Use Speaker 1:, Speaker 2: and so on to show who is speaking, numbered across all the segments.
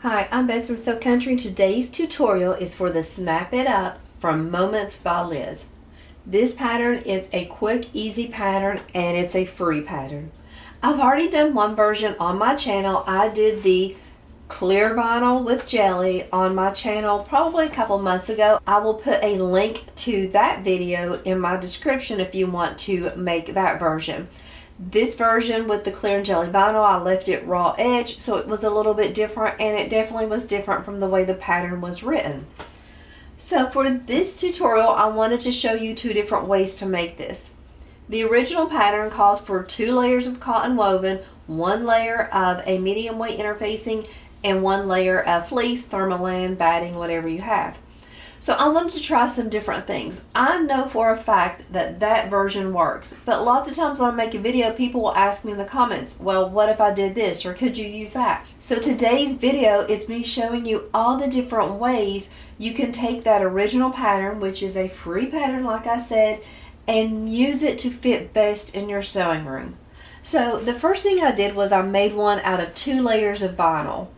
Speaker 1: Hi, I'm Beth from Sew Country. Today's tutorial is for the Snap It Up from Moments by Liz. This pattern is a quick, easy pattern and it's a free pattern. I've already done one version on my channel. I did the clear vinyl with jelly on my channel probably a couple months ago. I will put a link to that video in my description if you want to make that version. This version with the clear and jelly vinyl, I left it raw edge, so it was a little bit different, and it definitely was different from the way the pattern was written. So for this tutorial, I wanted to show you two different ways to make this. The original pattern calls for 2 layers of cotton woven, 1 layer of a medium weight interfacing, and 1 layer of fleece, thermoland, batting, whatever you have. So I wanted to try some different things. I know for a fact that that version works, but lots of times when I make a video, people will ask me in the comments, well, what if I did this, or could you use that? So today's video is me showing you all the different ways you can take that original pattern, which is a free pattern like I said, and use it to fit best in your sewing room. So the first thing I did was I made one out of 2 layers of vinyl.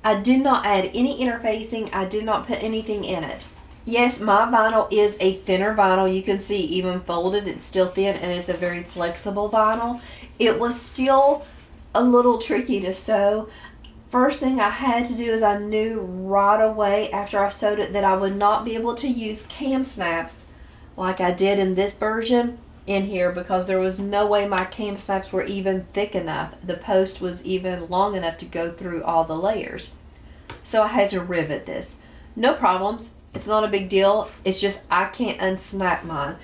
Speaker 1: I did not add any interfacing. I did not put anything in it. Yes, my vinyl is a thinner vinyl. You can see even folded, it's still thin, and it's a very flexible vinyl. It was still a little tricky to sew. First thing I had to do is I knew right away after I sewed it that I would not be able to use cam snaps like I did in this version in here, because there was no way my cam snaps were even thick enough. The post was even long enough to go through all the layers. So I had to rivet this. No problems. It's not a big deal. It's just I can't unsnap mine.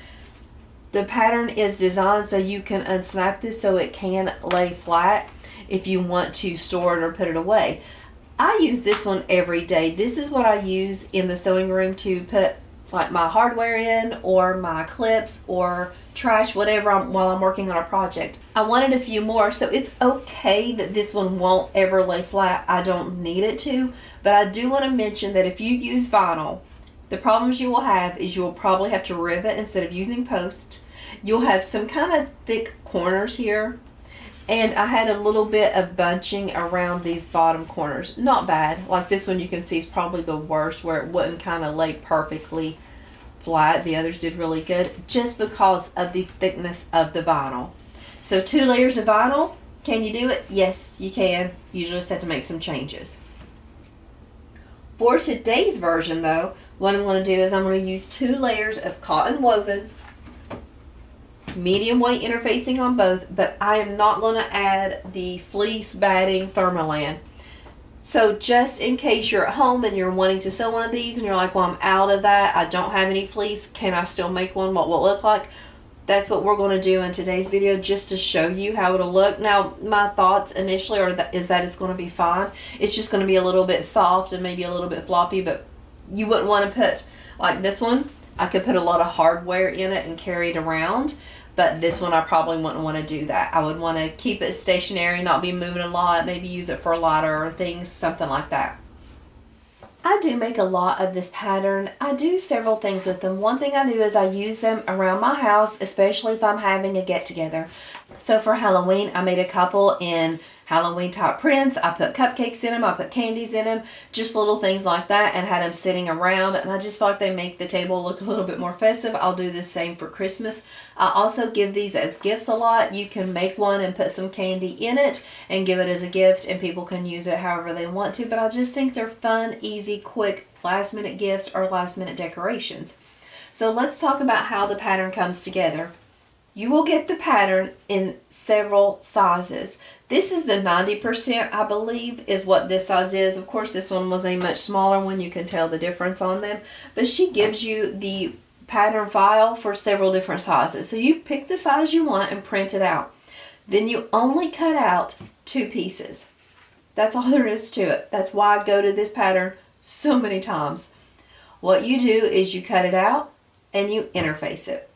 Speaker 1: The pattern is designed so you can unsnap this so it can lay flat if you want to store it or put it away. I use this one every day. This is what I use in the sewing room to put like my hardware in, or my clips, or trash, whatever, while I'm working on a project. I wanted a few more, so it's okay that this one won't ever lay flat. I don't need it to, but I do want to mention that if you use vinyl, the problems you will have is you will probably have to rivet instead of using post. You'll have some kind of thick corners here, and I had a little bit of bunching around these bottom corners. Not bad. Like this one you can see is probably the worst, where it wouldn't kind of lay perfectly flat. The others did really good just because of the thickness of the vinyl. So 2 layers of vinyl, can you do it? Yes, you can. You just have to make some changes. For today's version though, what I'm going to do is I'm going to use 2 layers of cotton woven, medium weight interfacing on both, but I am not going to add the fleece, batting, thermoland. So just in case you're at home and you're wanting to sew one of these and you're like, well, I'm out of that, I don't have any fleece, can I still make one? What will it look like? That's what we're going to do in today's video, just to show you how it'll look. Now, my thoughts initially is that it's going to be fine. It's just going to be a little bit soft and maybe a little bit floppy, but you wouldn't want to put, like this one, I could put a lot of hardware in it and carry it around. But this one I probably wouldn't want to do that. I would want to keep it stationary, not be moving a lot, maybe use it for a lighter or things, something like that. I do make a lot of this pattern. I do several things with them. One thing I do is I use them around my house, especially if I'm having a get-together. So for Halloween, I made a couple in Halloween type prints. I put cupcakes in them, I put candies in them, just little things like that, and had them sitting around, and I just feel like they make the table look a little bit more festive. I'll do the same for Christmas. I also give these as gifts a lot. You can make one and put some candy in it and give it as a gift, and people can use it however they want to, but I just think they're fun, easy, quick, last minute gifts or last minute decorations. So let's talk about how the pattern comes together. You will get the pattern in several sizes. This is the 90%, I believe, is what this size is. Of course, this one was a much smaller one. You can tell the difference on them. But she gives you the pattern file for several different sizes. So you pick the size you want and print it out. Then you only cut out 2 pieces. That's all there is to it. That's why I go to this pattern so many times. What you do is you cut it out and you interface it.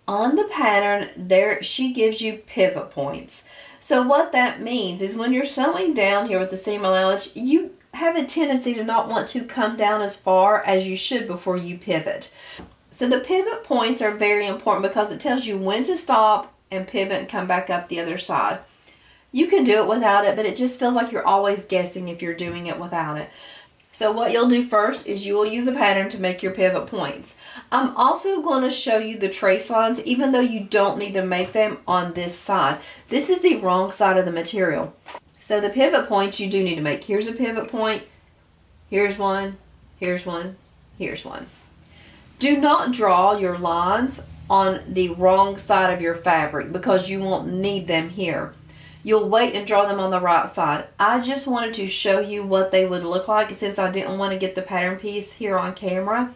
Speaker 1: On the pattern, there she gives you pivot points. So what that means is when you're sewing down here with the seam allowance, you have a tendency to not want to come down as far as you should before you pivot. So the pivot points are very important because it tells you when to stop and pivot and come back up the other side. You can do it without it, but it just feels like you're always guessing if you're doing it without it. So what you'll do first is you will use the pattern to make your pivot points. I'm also going to show you the trace lines, even though you don't need to make them on this side. This is the wrong side of the material. So the pivot points you do need to make. Here's a pivot point. Here's one. Here's one. Here's one. Do not draw your lines on the wrong side of your fabric because you won't need them here. You'll wait and draw them on the right side. I just wanted to show you what they would look like since I didn't want to get the pattern piece here on camera,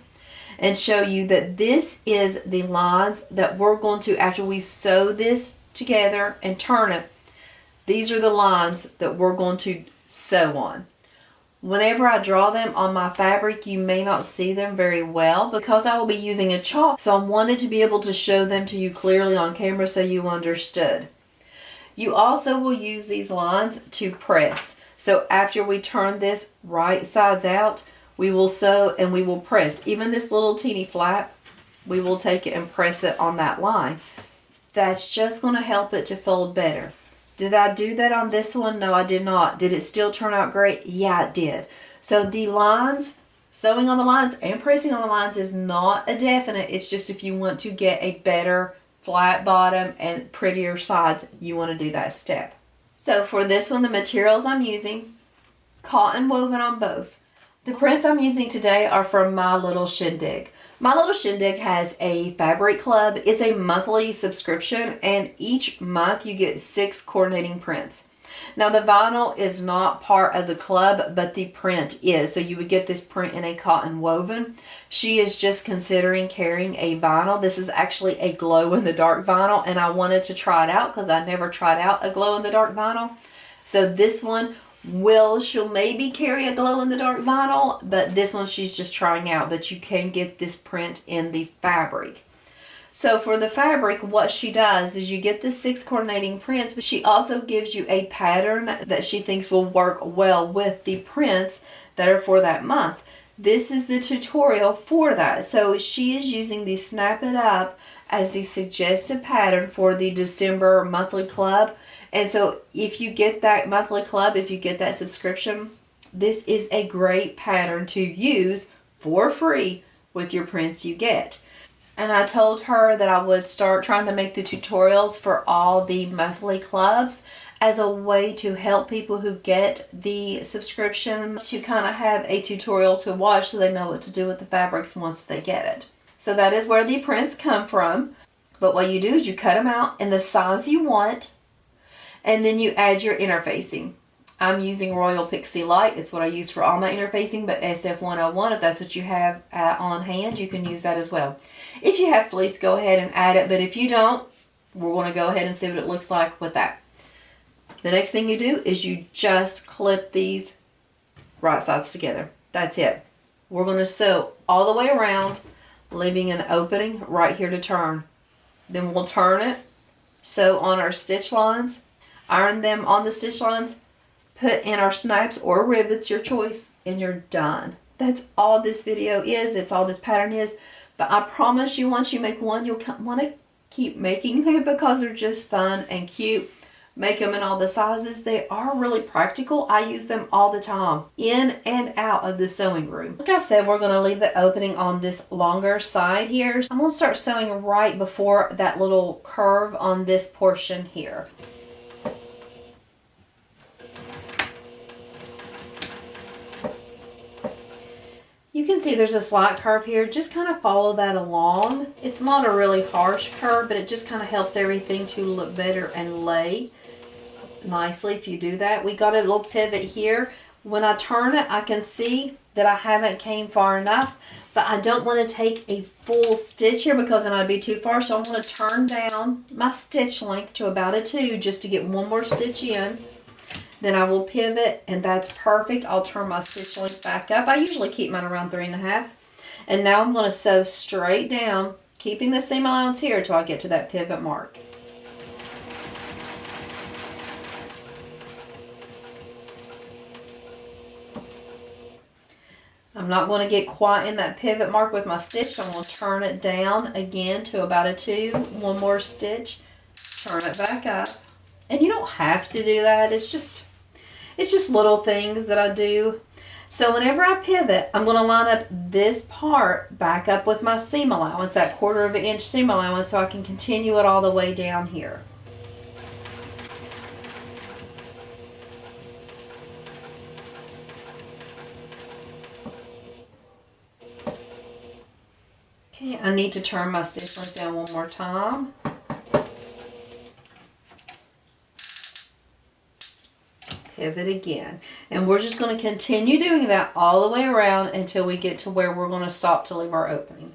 Speaker 1: and show you that this is the lines that we're going to, after we sew this together and turn it, these are the lines that we're going to sew on. Whenever I draw them on my fabric, you may not see them very well because I will be using a chalk. So I wanted to be able to show them to you clearly on camera so you understood. You also will use these lines to press. So after we turn this right sides out, we will sew and we will press. Even this little teeny flap, we will take it and press it on that line. That's just going to help it to fold better. Did I do that on this one? No, I did not. Did it still turn out great? Yeah, it did. So the lines, sewing on the lines and pressing on the lines is not a definite. It's just if you want to get a better flat bottom and prettier sides, you want to do that step. So for this one, the materials I'm using, cotton woven on both. The prints I'm using today are from My Little Shindig. My Little Shindig has a fabric club. It's a monthly subscription, and each month you get 6 coordinating prints. Now the vinyl is not part of the club, but the print is. So you would get this print in a cotton woven. She is just considering carrying a vinyl. This is actually a glow-in-the-dark vinyl, and I wanted to try it out because I never tried out a glow-in-the-dark vinyl. So this one she'll maybe carry a glow-in-the-dark vinyl, but this one she's just trying out. But you can get this print in the fabric. So for the fabric, what she does is you get the 6 coordinating prints, but she also gives you a pattern that she thinks will work well with the prints that are for that month. This is the tutorial for that. So she is using the Snap It Up as the suggested pattern for the December monthly club. And so if you get that monthly club, if you get that subscription, this is a great pattern to use for free with your prints you get. And I told her that I would start trying to make the tutorials for all the monthly clubs as a way to help people who get the subscription to kind of have a tutorial to watch so they know what to do with the fabrics once they get it. So that is where the prints come from. But what you do is you cut them out in the size you want, and then you add your interfacing. I'm using Royal Pixie Light. It's what I use for all my interfacing, but SF101, if that's what you have on hand, you can use that as well. If you have fleece, go ahead and add it, but if you don't, we're going to go ahead and see what it looks like with that. The next thing you do is you just clip these right sides together. That's it. We're going to sew all the way around, leaving an opening right here to turn. Then we'll turn it, sew on our stitch lines, iron them on the stitch lines, put in our snaps or rivets, your choice, and you're done. That's all this video is. It's all this pattern is. But I promise you, once you make one, you'll want to keep making them because they're just fun and cute. Make them in all the sizes. They are really practical. I use them all the time in and out of the sewing room. Like I said, we're going to leave the opening on this longer side here. I'm going to start sewing right before that little curve on this portion here. You can see there's a slight curve here. Just kind of follow that along. It's not a really harsh curve, but it just kind of helps everything to look better and lay nicely if you do that. We got a little pivot here. When I turn it, I can see that I haven't came far enough, but I don't want to take a full stitch here because then I'd be too far. So I'm going to turn down my stitch length to about a 2 just to get one more stitch in. Then I will pivot, and that's perfect. I'll turn my stitch length back up. I usually keep mine around 3.5. And now I'm going to sew straight down, keeping the seam allowance here until I get to that pivot mark. I'm not going to get quite in that pivot mark with my stitch. I'm going to turn it down again to about a 2. One more stitch, turn it back up. And you don't have to do that. It's just little things that I do. So whenever I pivot, I'm going to line up this part back up with my seam allowance, that 1/4 inch seam allowance, so I can continue it all the way down here. Okay, I need to turn my stitch length down one more time. Pivot again. And we're just going to continue doing that all the way around until we get to where we're going to stop to leave our opening.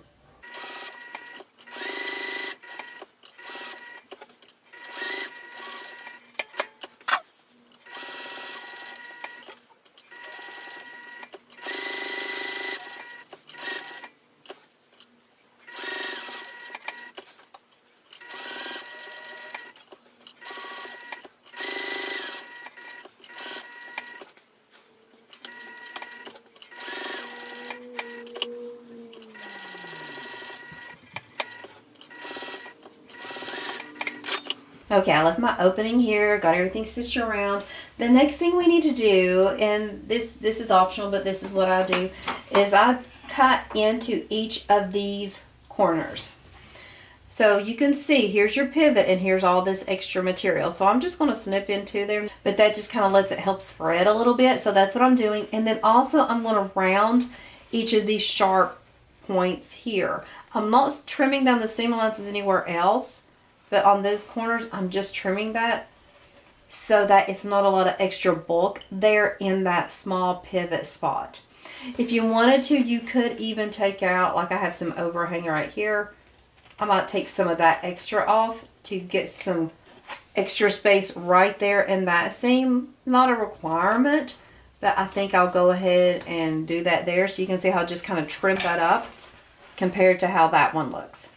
Speaker 1: Okay, I left my opening here, got everything stitched around. The next thing we need to do, and this is optional, but this is what I do, is I cut into each of these corners. So you can see, here's your pivot and here's all this extra material. So I'm just going to snip into there, but that just kind of lets it help spread a little bit. So that's what I'm doing. And then also I'm going to round each of these sharp points here. I'm not trimming down the seam allowances anywhere else, but on those corners, I'm just trimming that so that it's not a lot of extra bulk there in that small pivot spot. If you wanted to, you could even take out, like I have some overhang right here. I might take some of that extra off to get some extra space right there in that seam. Not a requirement, but I think I'll go ahead and do that there so you can see how I just kind of trim that up compared to how that one looks.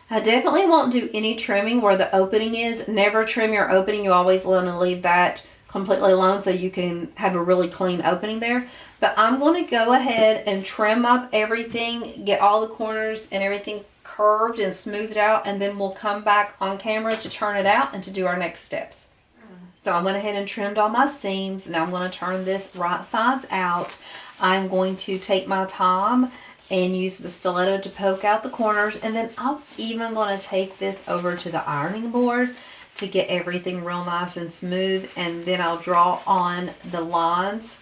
Speaker 1: I definitely won't do any trimming where the opening is. Never trim your opening. You always want to leave that completely alone so you can have a really clean opening there. But I'm going to go ahead and trim up everything, get all the corners and everything curved and smoothed out, and then we'll come back on camera to turn it out and to do our next steps. So I went ahead and trimmed all my seams. Now I'm going to turn this right sides out. I'm going to take my time and use the stiletto to poke out the corners, and then I'm even going to take this over to the ironing board to get everything real nice and smooth, and then I'll draw on the lines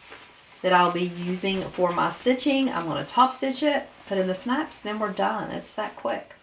Speaker 1: that I'll be using for my stitching. I'm going to top stitch it, put in the snaps, then we're done. It's that quick.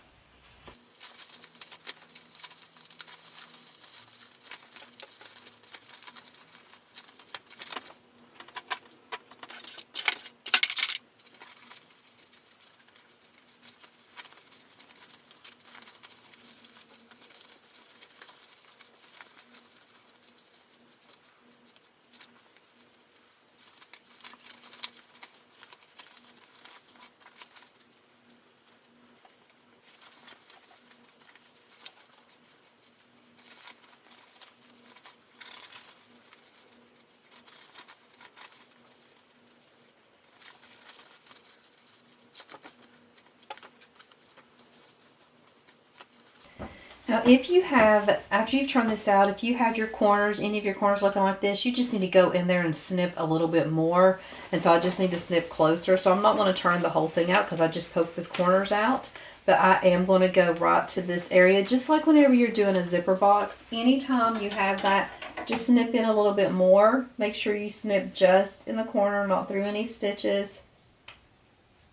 Speaker 1: Now if you have, after you've turned this out, if you have your corners, any of your corners looking like this, you just need to go in there and snip a little bit more. And so I just need to snip closer. So I'm not going to turn the whole thing out because I just poked the corners out. But I am going to go right to this area, just like whenever you're doing a zipper box. Anytime you have that, just snip in a little bit more. Make sure you snip just in the corner, not through any stitches.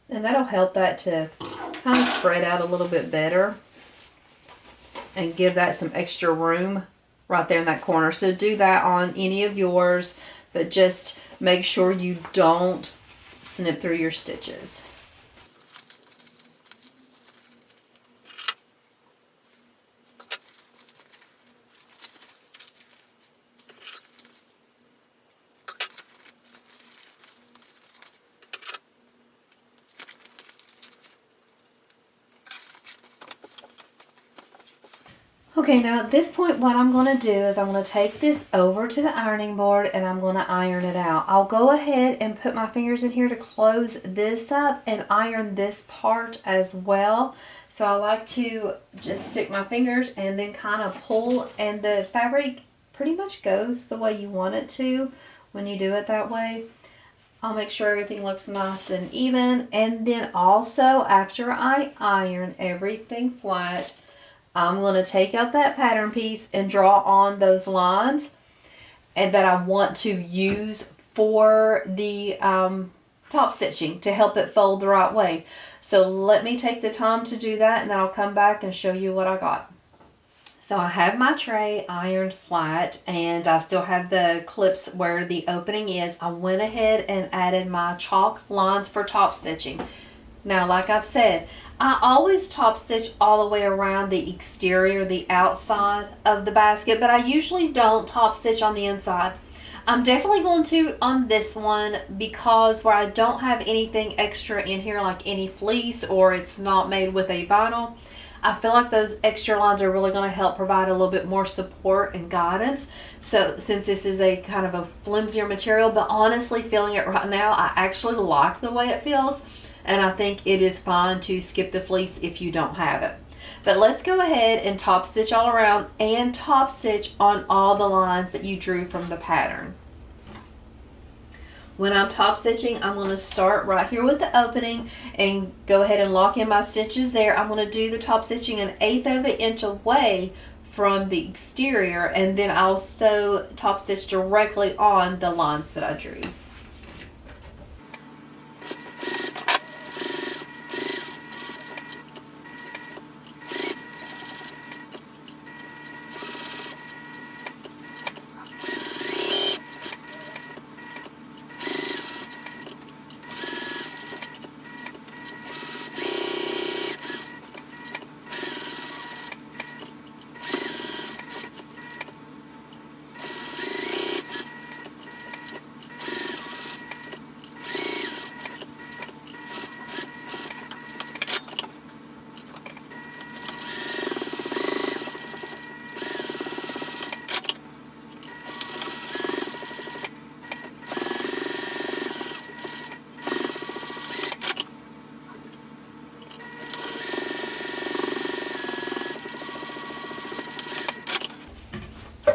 Speaker 1: And that'll help that to kind of spread out a little bit better and give that some extra room right there in that corner. So do that on any of yours, but just make sure you don't snip through your stitches. Okay, now at this point what I'm going to do is I'm going to take this over to the ironing board and I'm going to iron it out. I'll go ahead and put my fingers in here to close this up and iron this part as well. So I like to just stick my fingers and then kind of pull, and the fabric pretty much goes the way you want it to when you do it that way. I'll make sure everything looks nice and even. And then also, after I iron everything flat, I'm going to take out that pattern piece and draw on those lines and that I want to use for the top stitching to help it fold the right way. So let me take the time to do that, and then I'll come back and show you what I got. So I have my tray ironed flat, and I still have the clips where the opening is. I went ahead and added my chalk lines for top stitching. Now, like I've said, I always top stitch all the way around the exterior, the outside of the basket, but I usually don't top stitch on the inside. I'm definitely going to on this one because where I don't have anything extra in here, like any fleece, or it's not made with a vinyl, I feel like those extra lines are really going to help provide a little bit more support and guidance. So since this is a kind of a flimsier material, but honestly feeling it right now, I actually like the way it feels. And I think it is fine to skip the fleece if you don't have it. But let's go ahead and top stitch all around and top stitch on all the lines that you drew from the pattern. When I'm top stitching, I'm going to start right here with the opening and go ahead and lock in my stitches there. I'm going to do the top stitching 1/8 of an inch away from the exterior, and then I'll sew top stitch directly on the lines that I drew.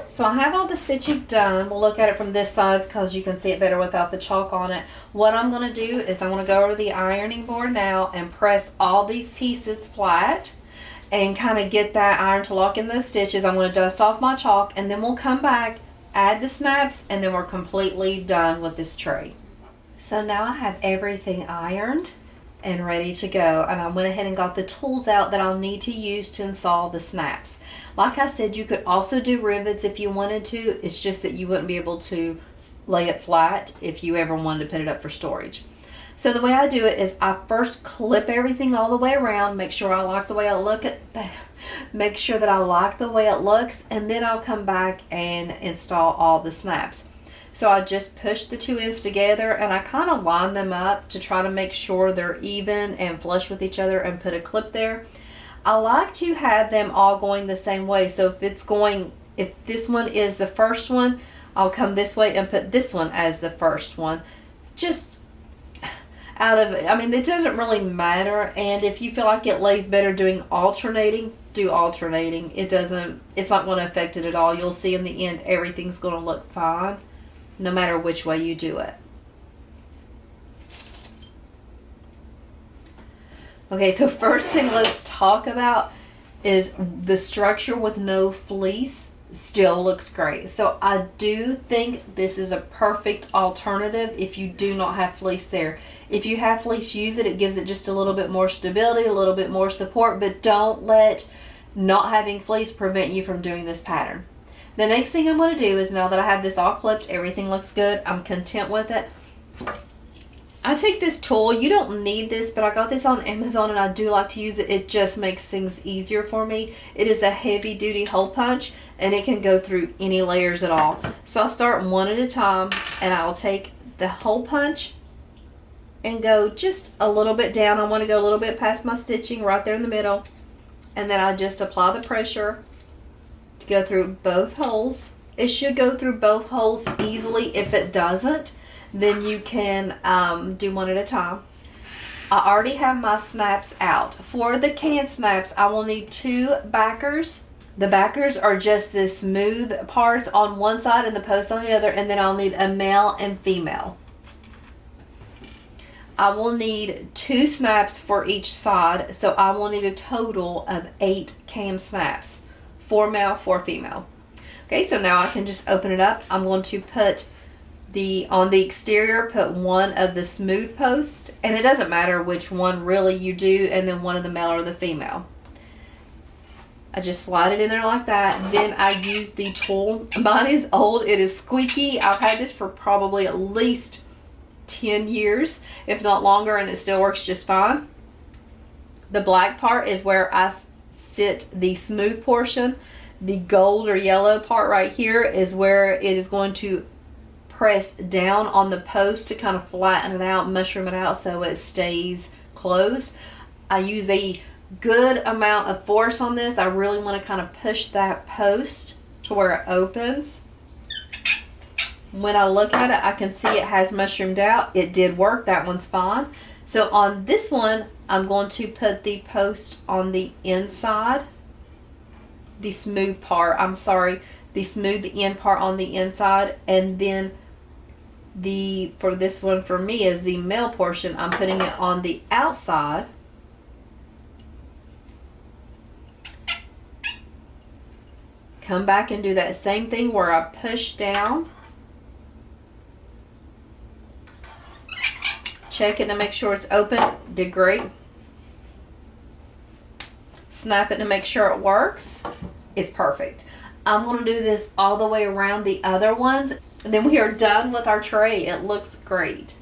Speaker 1: So I have all the stitching done. We'll look at it from this side because you can see it better without the chalk on it. What I'm going to do is I'm going to go over the ironing board now and press all these pieces flat and kind of get that iron to lock in those stitches. I'm going to dust off my chalk, and then we'll come back, add the snaps, and then we're completely done with this tray. So now I have everything ironed and ready to go, and I went ahead and got the tools out that I'll need to use to install the snaps. Like I said, you could also do rivets if you wanted to. It's just that you wouldn't be able to lay it flat if you ever wanted to put it up for storage. So the way I do it is I first clip everything all the way around, make sure I like the way I look at make sure that I like the way it looks, and then I'll come back and install all the snaps. So I just push the two ends together and I kind of line them up to try to make sure they're even and flush with each other and put a clip there. I like to have them all going the same way. So if this one is the first one, I'll come this way and put this one as the first one. Just out of it. I mean, it doesn't really matter. And if you feel like it lays better doing alternating, do alternating. It's not going to affect it at all. You'll see in the end, everything's going to look fine, no matter which way you do it. Okay, so first thing let's talk about is the structure with no fleece still looks great. So I do think this is a perfect alternative if you do not have fleece there. If you have fleece, use it. It gives it just a little bit more stability, a little bit more support, but don't let not having fleece prevent you from doing this pattern. The next thing I'm going to do is, now that I have this all clipped, everything looks good, I'm content with it. I take this tool, you don't need this, but I got this on Amazon and I do like to use it. It just makes things easier for me. It is a heavy duty hole punch and it can go through any layers at all. So I'll start one at a time and I'll take the hole punch and go just a little bit down. I want to go a little bit past my stitching right there in the middle, and then I just apply the pressure to go through both holes. It should go through both holes easily. If it doesn't, then you can do one at a time. I already have my snaps out. For the can snaps, I will need 2 backers The backers are just the smooth parts on one side and the post on the other, and then I'll need a male and female. I will need 2 snaps for each side, so I will need a total of 8 cam snaps. 4 male, 4 female. Okay, so now I can just open it up. I'm going to put on the exterior, put one of the smooth posts, and it doesn't matter which one really you do, and then one of the male or the female. I just slide it in there like that. Then I use the tool. Mine is old, it is squeaky. I've had this for probably at least 10 years, if not longer, and it still works just fine. The black part is where I sit the smooth portion. The gold or yellow part right here is where it is going to press down on the post to kind of flatten it out, mushroom it out so it stays closed. I use a good amount of force on this. I really want to kind of push that post to where it opens. When I look at it, I can see it has mushroomed out. It did work. That one's fine. So on this one, I'm going to put the post on the inside. The smooth part, the smooth end part on the inside, and then for this one for me is the male portion. I'm putting it on the outside. Come back and do that same thing where I push down. Check it to make sure it's open. Did great. Snap it to make sure it works. It's perfect. I'm going to do this all the way around the other ones, and then we are done with our tray. It looks great.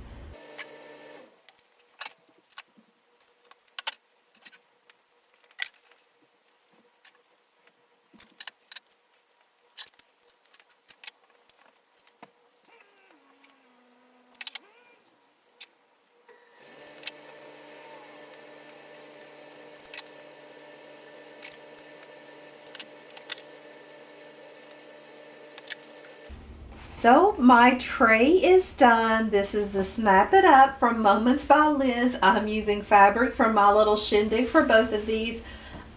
Speaker 1: So my tray is done. This is the Snap It Up from Moments by Liz. I'm using fabric from my little shindig for both of these.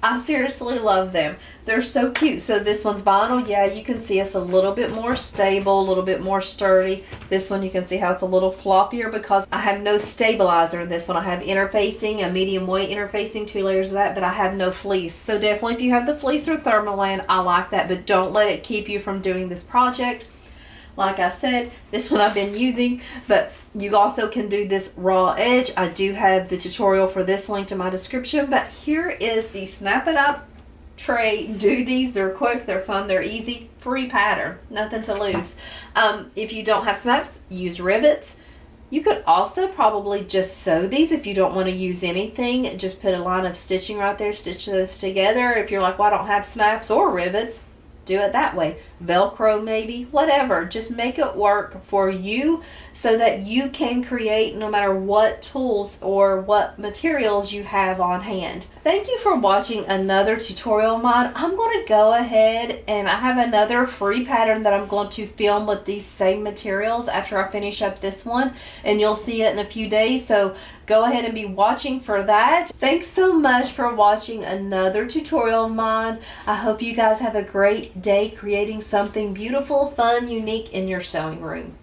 Speaker 1: I seriously love them. They're so cute. So this one's vinyl. Yeah, you can see it's a little bit more stable, a little bit more sturdy. This one you can see how it's a little floppier because I have no stabilizer in this one. I have interfacing, a medium weight interfacing, 2 layers of that, but I have no fleece. So definitely if you have the fleece or thermoland, I like that, but don't let it keep you from doing this project. Like I said, this one I've been using, but you also can do this raw edge. I do have the tutorial for this linked in my description, but here is the Snap It Up tray. Do these. They're quick, they're fun, they're easy. Free pattern. Nothing to lose. If you don't have snaps, use rivets. You could also probably just sew these if you don't want to use anything. Just put a line of stitching right there, stitch this together. If you're like, well, I don't have snaps or rivets, do it that way. Velcro maybe, whatever. Just make it work for you so that you can create no matter what tools or what materials you have on hand. Thank you for watching another tutorial of mine. I'm going to go ahead and I have another free pattern that I'm going to film with these same materials after I finish up this one, and you'll see it in a few days. So go ahead and be watching for that. Thanks so much for watching another tutorial of mine. I hope you guys have a great day creating something beautiful, fun, unique in your sewing room.